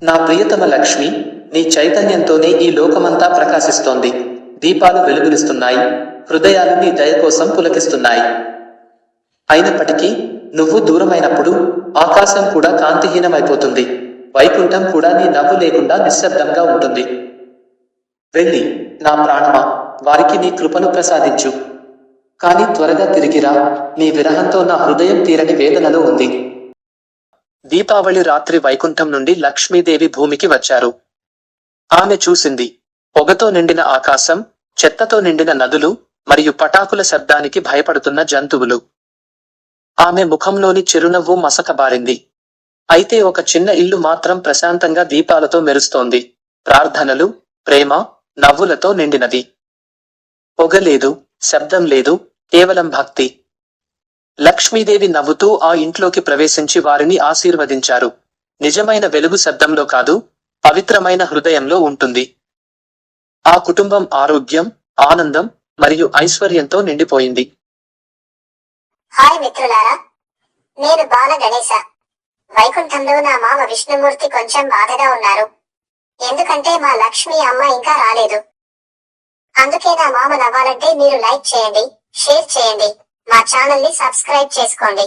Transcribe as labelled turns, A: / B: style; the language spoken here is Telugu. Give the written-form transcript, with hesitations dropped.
A: నా ప్రియతమ లక్ష్మి, నీ చైతన్యంతోనే ఈ లోకమంతా ప్రకాశిస్తోంది. దీపాలు వెలుగునిస్తున్నాయి, హృదయాలు నీ దయ కోసం పులకిస్తున్నాయి. అయినప్పటికీ నువ్వు దూరమైనప్పుడు ఆకాశం కూడా కాంతిహీనమైపోతుంది. వైకుంఠం కూడా నీ నవ్వు లేకుండా నిశ్శబ్దంగా ఉంటుంది. వెళ్ళి, నా ప్రాణమా, వారికి నీ కృపను ప్రసాదించు. కాని త్వరగా తిరిగిరా, నీ విరహంతో నా హృదయం తీరని వేదనలో ఉంది. దీపావళి రాత్రి వైకుంఠం నుండి లక్ష్మీదేవి భూమికి వచ్చారు. ఆమె చూసింది పొగతో నిండిన ఆకాశం, చెత్తతో నిండిన నదులు మరియు పటాకుల శబ్దానికి భయపడుతున్న జంతువులు. ఆమె ముఖంలోని చిరునవ్వు మసకబారింది. అయితే ఒక చిన్న ఇల్లు మాత్రం ప్రశాంతంగా దీపాలతో మెరుస్తోంది. ప్రార్థనలు, ప్రేమ, నవ్వులతో నిండినది. పొగ లేదు, శబ్దం లేదు, కేవలం భక్తి. లక్ష్మీదేవి నవ్వుతూ ఆ ఇంట్లోకి ప్రవేశించి వారిని ఆశీర్వదించారు. నిజమైన వెలుగు శబ్దంలో కాదు, పవిత్రమైన హృదయంలో ఉంటుంది. ఆ కుటుంబం ఆరోగ్యం, ఆనందం మరియు ఐశ్వర్యంతో నిండిపోయింది.
B: హాయ్ మిత్రులారా, నేను బాల గణేశ. వైకుంఠంలో నా మామ విష్ణుమూర్తి కొంచెం బాధగా ఉన్నారు. ఎందుకంటే మా లక్ష్మి అమ్మ ఇంకా రాలేదు. అందుకే నా మామ నవ్వాలంటే మీరు లైక్ చేయండి, షేర్ చేయండి, మా ఛానల్ ని సబ్స్క్రైబ్ చేసుకోండి.